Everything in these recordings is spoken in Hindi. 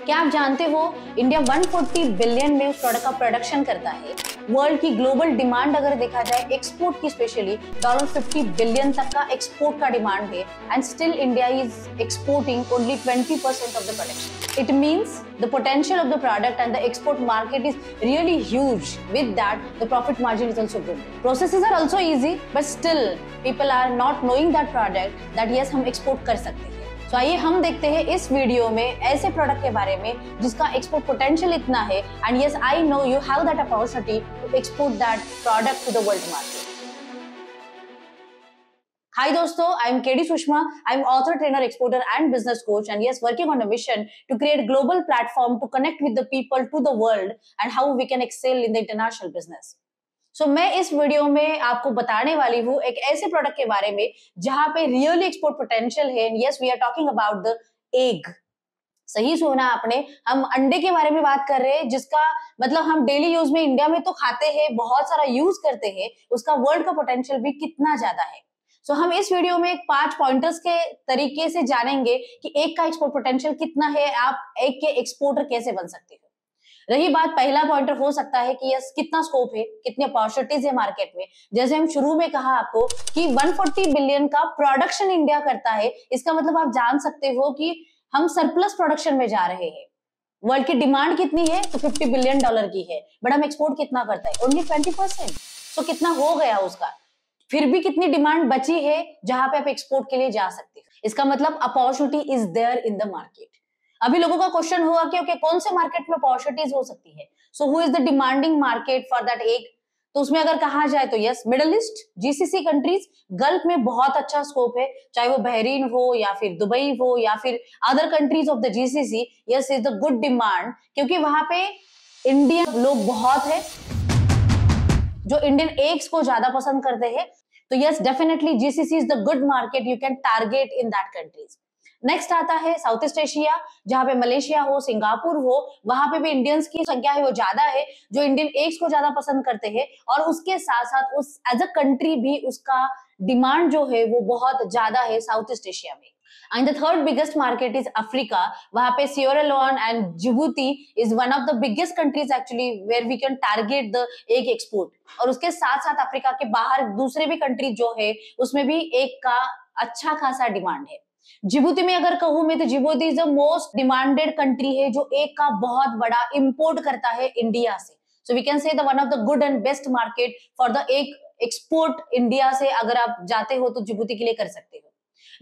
क्या आप जानते हो इंडिया 140 बिलियन में उस प्रोडक्ट का प्रोडक्शन करता है। वर्ल्ड की ग्लोबल डिमांड अगर देखा जाए एक्सपोर्ट की स्पेशली $50 बिलियन तक का एक्सपोर्ट का डिमांड है and still India is exporting only 20% of the production. It means the potential of the product and the export market is really huge. With that, the profit margin is also good. Processes are also easy, but still people are not knowing that product that yes हम export कर सकते हैं। So आइए हम देखते हैं इस वीडियो में ऐसे प्रोडक्ट के बारे में जिसका एक्सपोर्ट पोटेंशियल इतना है and yes I know you have that opportunity to export that product to the world market. Hi दोस्तों, I am KD Sushma. I am author, trainer, exporter and business coach and yes working on a mission to create global platform to connect with the people to the world and how we can excel in the international business. So मैं इस वीडियो में आपको बताने वाली हूँ एक ऐसे प्रोडक्ट के बारे में जहाँ पे रियली एक्सपोर्ट पोटेंशियल है। Yes we are talking about the egg. सही सुना आपने, हम अंडे के बारे में बात कर रहे हैं जिसका मतलब हम डेली यूज में इंडिया में तो खाते हैं, बहुत सारा यूज करते हैं, उसका वर्ल्ड का पोटेंशियल भी कितना ज्यादा है। सो हम इस वीडियो में 5 पॉइंटर्स के तरीके से जानेंगे कि एग का एक्सपोर्ट पोटेंशियल कितना है, आप एग के एक्सपोर्टर कैसे बन सकते हो। रही बात, पहला पॉइंटर हो सकता है कि यस कितना स्कोप है, कितनी अपॉर्चुनिटीज है मार्केट में। जैसे हम शुरू में कहा आपको कि 140 बिलियन का प्रोडक्शन इंडिया करता है, इसका मतलब आप जान सकते हो कि हम सरप्लस प्रोडक्शन में जा रहे हैं। वर्ल्ड की डिमांड कितनी है तो $50 बिलियन की है, बट हम एक्सपोर्ट कितना करता है, ओनली 20%। सो कितना हो गया उसका, फिर भी कितनी डिमांड बची है जहां पे आप एक्सपोर्ट के लिए जा सकते हो। इसका मतलब opportunity is there in the market. अभी लोगों का क्वेश्चन हुआ कि ओके कौन से मार्केट में अपॉर्चुनिटीज हो सकती है, so who is the demanding market for that egg. तो उसमें अगर कहा जाए तो yes middle east, GCC countries, gulf में बहुत अच्छा स्कोप है, चाहे वो बहरीन हो या फिर दुबई हो या फिर other countries of the GCC. Yes is the good demand क्योंकि वहां पे इंडियन लोग बहुत है जो इंडियन एग्स को ज्यादा पसंद करते हैं। तो yes definitely GCC is the good market, you can target in that countries. Next आता है साउथ ईस्ट एशिया, जहां पे मलेशिया हो, सिंगापुर हो, वहां पे भी इंडियंस की संख्या है वो ज्यादा है जो इंडियन एग्स को ज्यादा पसंद करते हैं और उसके साथ साथ उस एज अ कंट्री भी उसका डिमांड जो है वो बहुत ज्यादा है साउथ ईस्ट एशिया में। And the third biggest market is Africa. वहाँ पे Sierra Leone and Djibouti is one of the biggest countries actually where we can target the egg export. और उसके साथ साथ अफ्रीका के बाहर दूसरे भी कंट्री जो है उसमें भी एग का अच्छा खासा डिमांड है। जिबूती में अगर कहूँ मैं तो Djibouti is the most demanded country है जो एग का बहुत बड़ा इंपोर्ट करता है इंडिया से। So we can say the one of the good and best market for the egg export India से अगर आप जाते हो तो जिबूती के लिए कर सकते हो।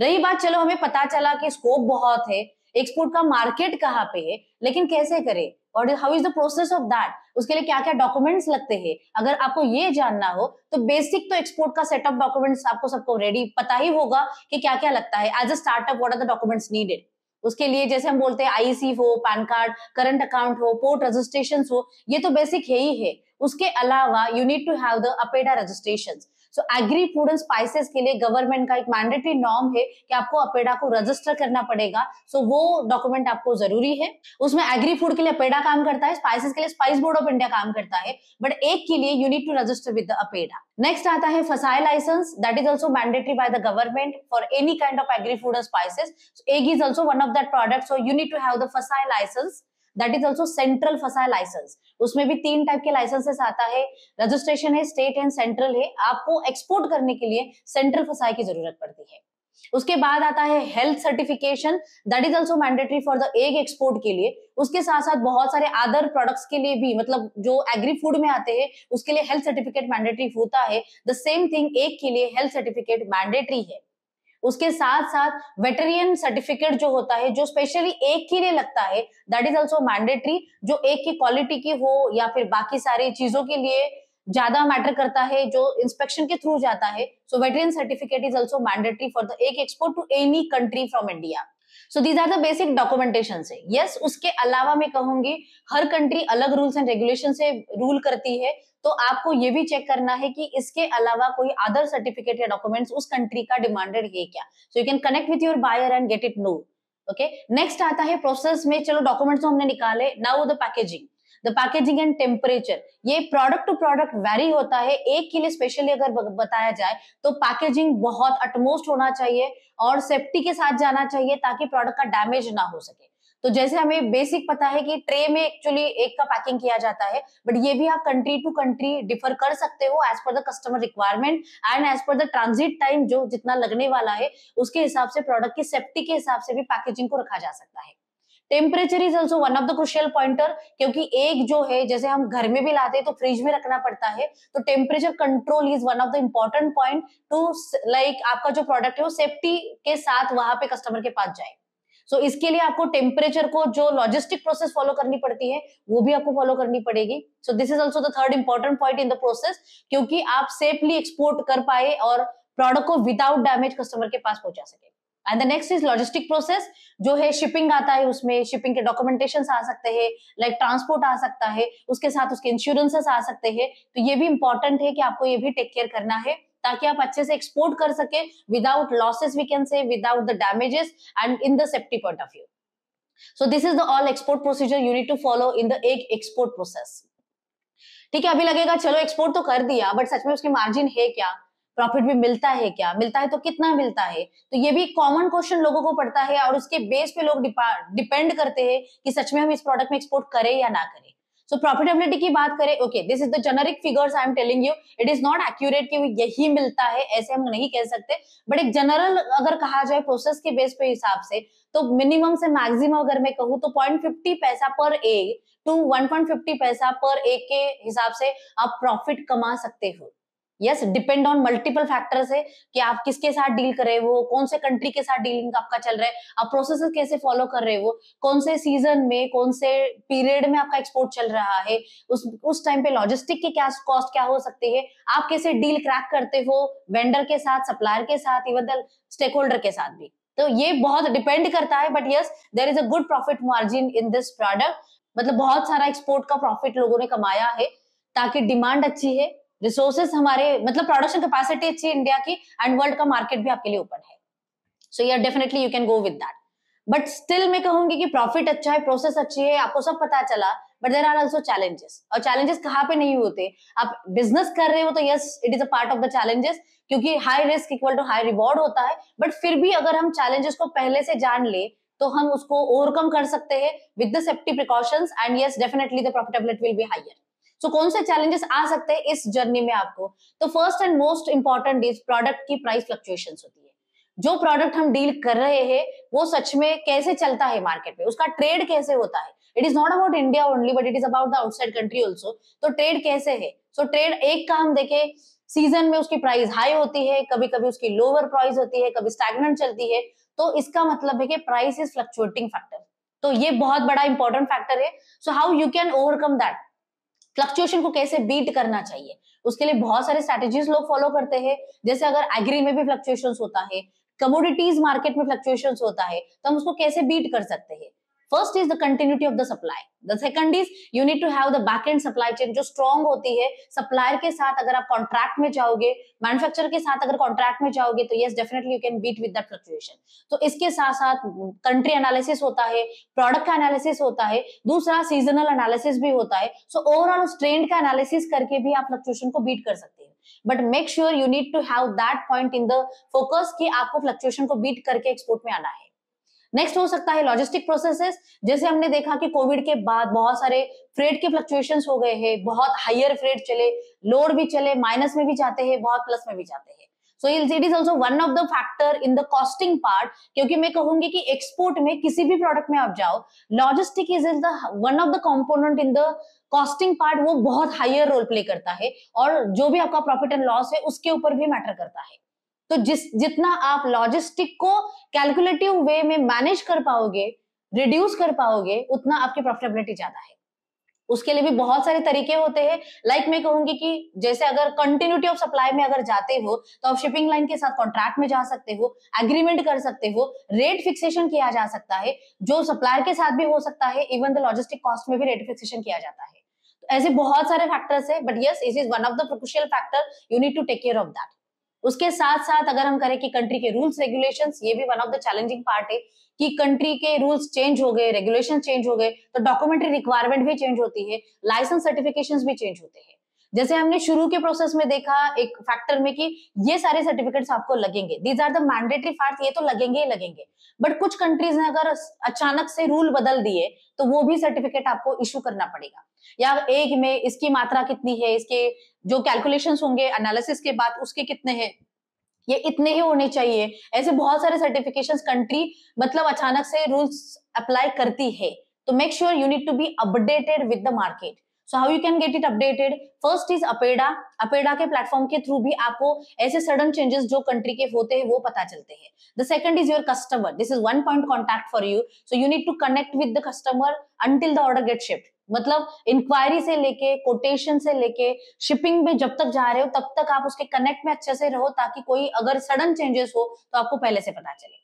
रही बात, चलो हमें पता चला कि स्कोप बहुत है, एक्सपोर्ट का मार्केट कहाँ पे है, लेकिन कैसे करें और how is the process of that, उसके लिए क्या क्या डॉक्यूमेंट्स लगते हैं। अगर आपको ये जानना हो तो बेसिक तो एक्सपोर्ट का सेटअप डॉक्यूमेंट्स आपको सबको रेडी पता ही होगा कि क्या क्या लगता है। As a startup what are the documents needed, उसके लिए जैसे हम बोलते हैं आईसी हो, पैन कार्ड, करंट अकाउंट हो, पोर्ट रजिस्ट्रेशन हो, ये तो बेसिक है ही है। उसके अलावा you need to have the APEDA registration. So agri food and spices के लिए गवर्नमेंट का एक मैंडेटरी नॉर्म है कि आपको अपेडा को रजिस्टर करना पड़ेगा। सो वो डॉक्यूमेंट आपको जरूरी है। उसमें एग्री फूड के लिए अपेडा काम करता है, स्पाइसेस के लिए स्पाइस बोर्ड ऑफ इंडिया काम करता है, बट एक के लिए you need to register with the APEDA. Next आता है FSSAI licence, that is also mandatory by the government for any kind of agri food and spices. Egg is also one of that product, so you need to have the FSSAI licence, that is also central FSSAI licence. उसमें भी 3 टाइप के लाइसेंसेस आता है, रजिस्ट्रेशन है, स्टेट एंड सेंट्रल है। आपको एक्सपोर्ट करने के लिए सेंट्रल फसाई की जरूरत पड़ती है। उसके बाद आता है health certification, that is also mandatory for the egg export के लिए। उसके साथ साथ बहुत सारे अदर प्रोडक्ट्स के लिए भी, मतलब जो एग्री फूड में आते हैं उसके लिए हेल्थ सर्टिफिकेट मैंडेटरी होता है। द सेम थिंग एग के लिए हेल्थ सर्टिफिकेट मैंडेटरी है। उसके साथ साथ वेटेरियन सर्टिफिकेट जो होता है जो स्पेशली एग के लिए लगता है, दैट इज ऑल्सो मैंडेटरी, जो एग की क्वालिटी की हो या फिर बाकी सारी चीजों के लिए ज्यादा मैटर करता है, जो इंस्पेक्शन के थ्रू जाता है। So veterinary certificate is also mandatory for the egg export to any country from India. So these are the basic documentation है। यस उसके अलावा मैं कहूंगी हर कंट्री अलग रूल्स एंड रेगुलेशन से रूल करती है, तो आपको ये भी चेक करना है कि इसके अलावा कोई अदर सर्टिफिकेट या डॉक्यूमेंट्स उस कंट्री का डिमांडेड है क्या। So you can connect with your buyer and get it know. Okay, next आता है प्रोसेस में, चलो डॉक्यूमेंट्स तो हमने निकाले, now the packaging. The packaging and temperature, ये प्रोडक्ट टू प्रोडक्ट वेरी होता है। एक के लिए स्पेशली अगर बताया जाए तो पैकेजिंग बहुत अटमोस्ट होना चाहिए और सेफ्टी के साथ जाना चाहिए ताकि प्रोडक्ट का डैमेज ना हो सके। तो जैसे हमें बेसिक पता है कि ट्रे में एक्चुअली एक का पैकिंग किया जाता है, बट ये भी आप कंट्री टू कंट्री डिफर कर सकते हो as per the customer requirement and as per the transit time जो जितना लगने वाला है उसके हिसाब से प्रोडक्ट की सेफ्टी के हिसाब से भी पैकेजिंग को रखा जा सकता है। Temperature is also one of the crucial pointer, क्योंकि एक जो है जैसे हम घर में भी लाते हैं तो फ्रिज में रखना पड़ता है, तो temperature control is one of the important point two like आपका जो प्रोडक्ट है वो सेफ्टी के साथ वहां पे कस्टमर के पास जाए। सो इसके लिए आपको टेम्परेचर को जो लॉजिस्टिक प्रोसेस फॉलो करनी पड़ती है वो भी आपको फॉलो करनी पड़ेगी। सो this is also the third important point in the process, क्योंकि आप सेफली एक्सपोर्ट कर पाए और प्रोडक्ट को विदाउट डैमेज कस्टमर के पास पहुंचा सके। And the next is logistic process, जो है शिपिंग आता है, उसमें शिपिंग के डॉक्यूमेंटेशन आ सकते हैं, लाइक ट्रांसपोर्ट आ सकता है, उसके साथ उसके इंश्योरेंसेस आ सकते हैं। तो ये भी इंपॉर्टेंट है कि आपको ये भी टेक केयर करना है ताकि आप अच्छे से एक्सपोर्ट कर सके without losses, we can say without the damages and in the safety point of view. So this is the all export procedure you need to follow in the एक एक्सपोर्ट प्रोसेस। ठीक है, अभी लगेगा चलो एक्सपोर्ट तो कर दिया, बट सच में उसकी मार्जिन है क्या, प्रॉफिट भी मिलता है क्या, मिलता है तो कितना मिलता है? तो ये भी कॉमन क्वेश्चन लोगों को पड़ता है और उसके बेस पे लोग डिपेंड करते हैं कि सच में हम इस प्रोडक्ट में एक्सपोर्ट करें या ना करें। सो प्रॉफिटेबिलिटी की बात करें, okay this is the generic figures I am telling you, it is not accurate कि यही मिलता है ऐसे हम नहीं कह सकते, बट एक जनरल अगर कहा जाए प्रोसेस के बेस पे हिसाब से तो मिनिमम से मैक्सिमम अगर मैं कहूँ तो 0.50 पैसा पर एग टू 1.50 पैसा पर एग के हिसाब से आप प्रॉफिट कमा सकते हो। Yes, depend on multiple factors है कि आप किसके साथ डील कर रहे हो, कौन से कंट्री के साथ डीलिंग आपका चल रहा है, आप प्रोसेसेस कैसे फॉलो कर रहे हो, कौन से सीजन में कौन से पीरियड में आपका एक्सपोर्ट चल रहा है, उस टाइम पे लॉजिस्टिक की क्या कॉस्ट क्या हो सकती है, आप कैसे डील क्रैक करते हो वेंडर के साथ, सप्लायर के साथ, इवन द स्टेक होल्डर के साथ भी। तो ये बहुत डिपेंड करता है, but yes there is a good profit margin in this product. मतलब बहुत सारा एक्सपोर्ट का प्रॉफिट लोगों ने कमाया है ताकि डिमांड अच्छी है, रिसोर्सेस हमारे मतलब प्रोडक्शन कैपेसिटी अच्छी है इंडिया की, एंड वर्ल्ड का मार्केट भी आपके लिए ओपन है। सो यार definitely you can go with that, but still मैं कहूंगी कि प्रॉफिट अच्छा है, प्रोसेस अच्छी है, आपको सब पता चला, but there are also challenges. और चैलेंजेस कहाँ पे नहीं होते, आप बिजनेस कर रहे हो तो yes it is a part of the challenges, क्योंकि high risk equal to high reward होता है, बट फिर भी अगर हम चैलेंजेस को पहले से जान ले तो हम उसको ओवरकम कर सकते हैं with the safety precautions, and yes definitely the profitability will be higher. So कौन से चैलेंजेस आ सकते हैं इस जर्नी में आपको? तो first and most important is product की प्राइस फ्लक्चुएशंस होती है। जो प्रोडक्ट हम डील कर रहे हैं वो सच में कैसे चलता है मार्केट में, उसका ट्रेड कैसे होता है। It is not about India only but it is about the outside country also. तो ट्रेड कैसे है? सो ट्रेड एक का हम देखें, सीजन में उसकी प्राइस हाई होती है, कभी कभी उसकी लोअर प्राइस होती है, कभी स्टैग्नेंट चलती है, तो इसका मतलब है कि प्राइस इज फ्लक्चुएटिंग फैक्टर। तो ये बहुत बड़ा इंपॉर्टेंट फैक्टर है। सो how you can overcome that, fluctuation को कैसे बीट करना चाहिए, उसके लिए बहुत सारे स्ट्रेटेजीज लोग फॉलो करते हैं। जैसे अगर एग्री में भी फ्लक्चुएशंस होता है, कमोडिटीज मार्केट में फ्लक्चुएशंस होता है, तो हम उसको कैसे बीट कर सकते हैं? First is the continuity of the supply, the second is you need to have the back end supply chain जो स्ट्रॉन्ग होती है। सप्लायर के साथ अगर आप कॉन्ट्रैक्ट में जाओगे, मैन्युफैक्चरर के साथ अगर कॉन्ट्रैक्ट में जाओगे तो yes definitely you can beat with that fluctuation. तो इसके साथ साथ कंट्री एनालिसिस होता है, प्रोडक्ट का एनालिसिस होता है, दूसरा सीजनल एनालिसिस भी होता है। सो ओवरऑल उस ट्रेंड का एनालिसिस करके भी आप फ्लक्चुएशन को बीट कर सकते हैं, but make sure you need to have that point in the focus कि आपको फ्लक्चुएशन को बीट करके एक्सपोर्ट में आना है। नेक्स्ट हो सकता है लॉजिस्टिक प्रोसेसेस। जैसे हमने देखा कि कोविड के बाद बहुत सारे फ्रेट के फ्लक्चुएशंस हो गए हैं, बहुत हायर फ्रेट चले, लोड भी चले, माइनस में भी जाते हैं, बहुत प्लस में भी जाते हैं। So it is also one of the factor in the costing part, क्योंकि मैं कहूंगी कि एक्सपोर्ट में किसी भी प्रोडक्ट में आप जाओ, logistic is the one of the component in the costing part, वो बहुत हायर रोल प्ले करता है और जो भी आपका प्रॉफिट एंड लॉस है उसके ऊपर भी मैटर करता है। तो जितना आप लॉजिस्टिक को कैलकुलेटिव वे में मैनेज कर पाओगे, रिड्यूस कर पाओगे, उतना आपकी प्रॉफिटेबिलिटी ज्यादा है। उसके लिए भी बहुत सारे तरीके होते हैं। लाइक मैं कहूंगी कि जैसे अगर कंटिन्यूटी ऑफ सप्लाई में अगर जाते हो तो आप शिपिंग लाइन के साथ कॉन्ट्रैक्ट में जा सकते हो, एग्रीमेंट कर सकते हो, रेट फिक्सेशन किया जा सकता है, जो सप्लायर के साथ भी हो सकता है, इवन द लॉजिस्टिक कॉस्ट में भी रेट फिक्सेशन किया जाता है। तो ऐसे बहुत सारे फैक्टर्स है, but yes it is one of the crucial factor, you need to take care of that. उसके साथ साथ अगर हम करें कि कंट्री के रूल्स रेगुलेशंस, ये भी one of the challenging part है कि कंट्री के रूल्स चेंज हो गए, रेगुलेशन चेंज हो गए, तो डॉक्यूमेंट्री रिक्वायरमेंट भी चेंज होती है, लाइसेंस सर्टिफिकेशंस भी चेंज होते हैं। जैसे हमने शुरू के प्रोसेस में देखा एक फैक्टर में कि ये सारे सर्टिफिकेट्स आपको लगेंगे, these are the mandatory fact, ये तो लगेंगे ही लगेंगे। बट कुछ कंट्रीज ने अगर अचानक से रूल बदल दिए तो वो भी सर्टिफिकेट आपको इशू करना पड़ेगा, या एग में इसकी मात्रा कितनी है, इसके जो कैलकुलेशंस होंगे एनालिसिस के बाद उसके कितने हैं, ये इतने ही होने चाहिए। ऐसे बहुत सारे सर्टिफिकेशंस कंट्री मतलब अचानक से रूल्स अप्लाई करती है। तो make sure you need to be updated with the market. So how you can get it updated? First is APEDA. APEDA के प्लेटफॉर्म के थ्रू भी आपको ऐसे सडन चेंजेस जो कंट्री के होते हैं वो पता चलते हैं। The second is your customer. This is one point contact for you, so you need to connect with the customer until the order get shipped. मतलब इंक्वायरी से लेके कोटेशन से लेके शिपिंग में जब तक जा रहे हो तब तक आप उसके कनेक्ट में अच्छे से रहो, ताकि कोई अगर सडन चेंजेस हो तो आपको पहले से पता चले।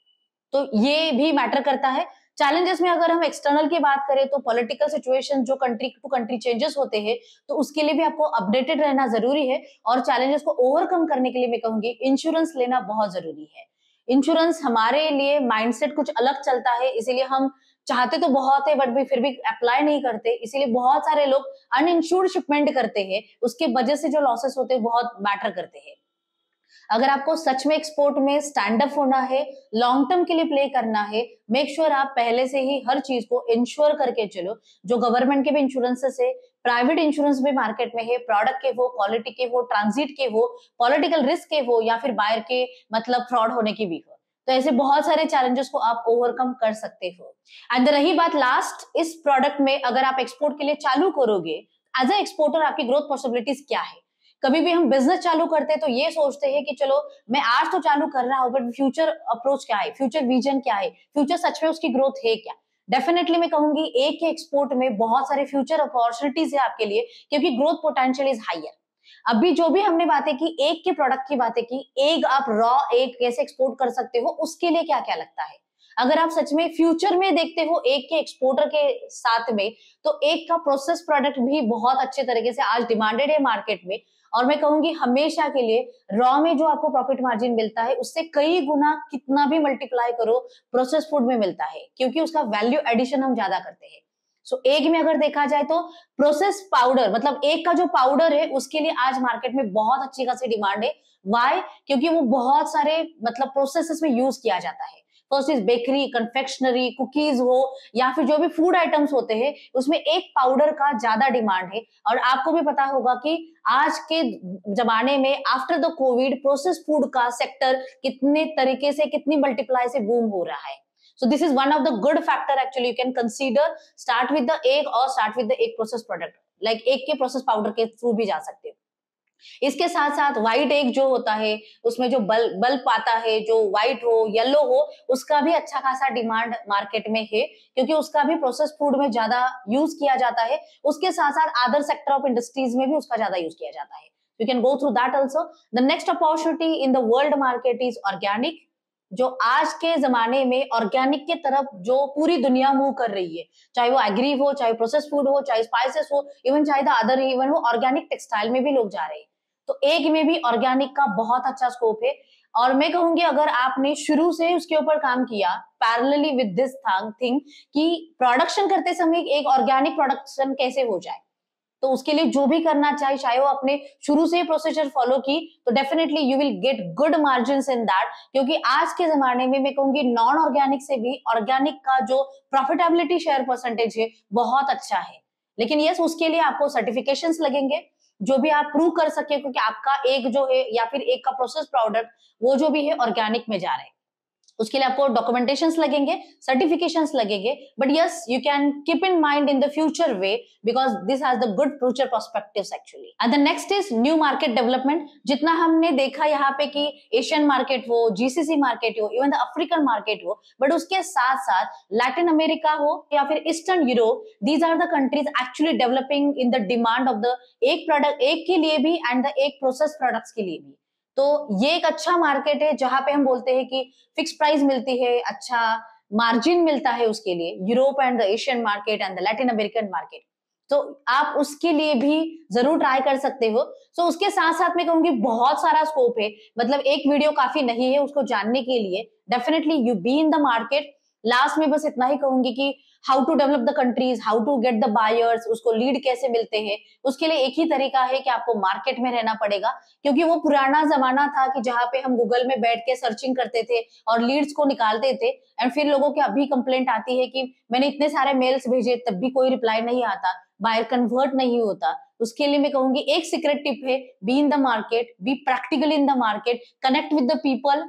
तो ये भी मैटर करता है। चैलेंजेस में अगर हम एक्सटर्नल की बात करें तो पॉलिटिकल सिचुएशन जो कंट्री टू कंट्री चेंजेस होते हैं, तो उसके लिए भी आपको अपडेटेड रहना जरूरी है। और चैलेंजेस को ओवरकम करने के लिए मैं कहूंगी इंश्योरेंस लेना बहुत जरूरी है। इंश्योरेंस हमारे लिए माइंडसेट कुछ अलग चलता है, इसीलिए हम चाहते तो बहुत है बट भी फिर भी अप्लाई नहीं करते। इसीलिए बहुत सारे लोग अनइंश्योर्ड शिपमेंट करते हैं, उसके वजह से जो लॉसेस होते हैं बहुत मैटर करते हैं। अगर आपको सच में एक्सपोर्ट में स्टैंड अप होना है, लॉन्ग टर्म के लिए प्ले करना है, मेक श्योर आप पहले से ही हर चीज को इंश्योर करके चलो। जो गवर्नमेंट के भी इंश्योरेंसेस है, प्राइवेट इंश्योरेंस भी मार्केट में है, प्रोडक्ट के हो, क्वालिटी के हो, ट्रांजिट के हो, पॉलिटिकल रिस्क के हो, या फिर बायर के मतलब फ्रॉड होने की भी हो। तो ऐसे बहुत सारे चैलेंजेस को आप ओवरकम कर सकते हो। एंड रही बात लास्ट, इस प्रोडक्ट में अगर आप एक्सपोर्ट के लिए चालू करोगे, एज ए एक्सपोर्टर आपकी ग्रोथ पॉसिबिलिटीज क्या है? कभी भी हम बिजनेस चालू करते हैं तो ये सोचते हैं कि चलो मैं आज तो चालू कर रहा हूं, बट फ्यूचर अप्रोच क्या है, फ्यूचर विजन क्या है, फ्यूचर सच में उसकी ग्रोथ है क्या? डेफिनेटली मैं कहूंगी एक के एक्सपोर्ट में बहुत सारे फ्यूचर अपॉर्चुनिटीज है आपके लिए, क्योंकि ग्रोथ पोटेंशियल इज हायर। अभी जो भी हमने बातें की, एक के प्रोडक्ट की बातें की, एग आप रॉ एग कैसे एक्सपोर्ट कर सकते हो, उसके लिए क्या क्या लगता है। अगर आप सच में फ्यूचर में देखते हो एक के एक्सपोर्टर के साथ में, तो एक का प्रोसेस प्रोडक्ट भी बहुत अच्छे तरीके से आज डिमांडेड है मार्केट में। और मैं कहूंगी हमेशा के लिए रॉ में जो आपको प्रॉफिट मार्जिन मिलता है उससे कई गुना कितना भी मल्टीप्लाई करो प्रोसेस फूड में मिलता है, क्योंकि उसका वैल्यू एडिशन हम ज्यादा करते हैं। सो एग में अगर देखा जाए तो प्रोसेस पाउडर, मतलब एग का जो पाउडर है उसके लिए आज मार्केट में बहुत अच्छी खासी डिमांड है। वाई? क्योंकि वो बहुत सारे मतलब प्रोसेसेस में यूज किया जाता है। First is bakery, confectionery, cookies हो, या फिर जो भी फूड आइटम्स होते हैं उसमें एक पाउडर का ज्यादा डिमांड है। और आपको भी पता होगा कि आज के जमाने में after the Covid process food का सेक्टर कितने तरीके से, कितनी मल्टीप्लाई से बूम हो रहा है। So this is one of the good factor actually you can consider. Start with the egg or start with the egg process product. Like egg के process powder के थ्रू भी जा सकते हो। इसके साथ साथ व्हाइट एग जो होता है उसमें जो बल्ब आता है, जो व्हाइट हो येलो हो, उसका भी अच्छा खासा डिमांड मार्केट में है, क्योंकि उसका भी प्रोसेस फूड में ज्यादा यूज किया जाता है। उसके साथ साथ अदर सेक्टर ऑफ इंडस्ट्रीज में भी उसका ज्यादा यूज किया जाता है। You can go through that also. The next opportunity in the world market is organic. जो आज के जमाने में ऑर्गेनिक के तरफ जो पूरी दुनिया मूव कर रही है, चाहे वो एग्री हो, चाहे प्रोसेस फूड हो, चाहे स्पाइसेस हो, इवन चाहे द अदर इवन हो, ऑर्गेनिक टेक्सटाइल में भी लोग जा रहे हैं। तो एग में भी ऑर्गेनिक का बहुत अच्छा स्कोप है। और मैं कहूंगी अगर आपने शुरू से उसके ऊपर काम किया पैरेलली विद दिस थिंग कि प्रोडक्शन करते समय एक ऑर्गेनिक प्रोडक्शन कैसे हो जाए, तो उसके लिए जो भी करना चाहिए, चाहे वो अपने शुरू से प्रोसीजर फॉलो की, तो definitely you will get good margins in that. क्योंकि आज के जमाने में मैं कहूंगी नॉन ऑर्गेनिक से भी ऑर्गेनिक का जो प्रॉफिटेबिलिटी शेयर परसेंटेज है बहुत अच्छा है। लेकिन यस, उसके लिए आपको सर्टिफिकेशंस लगेंगे जो भी आप प्रूव कर सके, क्योंकि आपका एक जो है या फिर एक का प्रोसेस प्रोडक्ट वो जो भी है ऑर्गेनिक में जा रहे हैं। उसके लिए आपको डॉक्यूमेंटेशंस लगेंगे, सर्टिफिकेशंस लगेंगे। But yes, you can keep in mind in the future way, because this has the good future perspectives actually. And the next is new market development. जितना हमने देखा यहाँ पे कि एशियन मार्केट हो, जीसीसी मार्केट हो, इवन द अफ्रीकन मार्केट हो, बट उसके साथ साथ लैटिन अमेरिका हो या फिर eastern Europe, these are the countries actually developing in the demand of the एक प्रोडक्ट, एक के लिए भी एंड द एक प्रोसेस प्रोडक्ट्स के लिए भी। तो ये एक अच्छा मार्केट है जहां पे हम बोलते हैं कि फिक्स प्राइस मिलती है, अच्छा मार्जिन मिलता है उसके लिए, Europe and the Asian market and the Latin American market. तो आप उसके लिए भी जरूर ट्राई कर सकते हो। सो उसके साथ साथ मैं कहूंगी बहुत सारा स्कोप है, मतलब एक वीडियो काफी नहीं है उसको जानने के लिए। Definitely you be in the market. Last में बस इतना ही कहूंगी कि how to develop the countries, how to get the buyers, उसको लीड कैसे मिलते हैं, उसके लिए एक ही तरीका है कि आपको मार्केट में रहना पड़ेगा, क्योंकि वो पुराना जमाना था कि जहां पे हम गूगल में बैठ के सर्चिंग करते थे और लीड्स को निकालते थे, एंड फिर लोगों की अभी कंप्लेंट आती है कि मैंने इतने सारे मेल्स भेजे तब भी कोई रिप्लाई नहीं आता, बायर कन्वर्ट नहीं होता। उसके लिए मैं कहूंगी एक सीक्रेट टिप है, B in the market, be practical in the market, connect with the people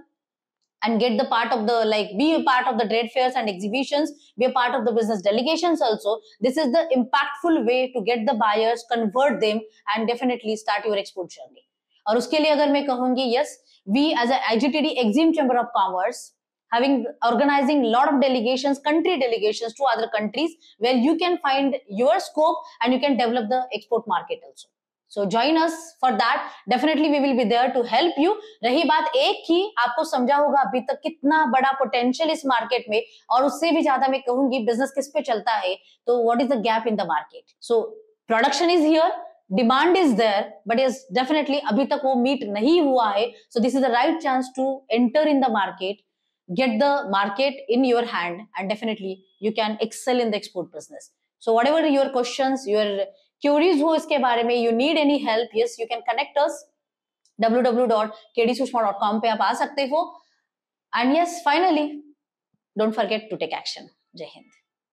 and get the part of the, like, be a part of the trade fairs and exhibitions, be a part of the business delegations also. This is the impactful way to get the buyers, convert them, and definitely start your export journey. और उसके लिए अगर मैं कहूंगी, yes, we as a IGTD Exim Chamber of Commerce having organizing lot of delegations, country delegations to other countries, where you can find your scope and you can develop the export market also. So join us for that. Definitely we will be there to help you. रही बात एक की, आपको समझा होगा अभी तक कितना बड़ा पोटेंशियल इस मार्केट में, और उससे भी ज्यादा मैं कहूंगी बिजनेस किस पे चलता है, तो what is the gap in the market. So production is here, demand is there, but is definitely अभी तक वो मीट नहीं हुआ है. So this is the right chance to enter in the market, get the market in your hand, and definitely you can excel in the export business. So whatever your questions, your queries हो इसके बारे में, you need any help, yes you can connect us, www.kdsushma.com पे आप आ सकते हो. And yes, finally don't forget to take action. जय हिंद.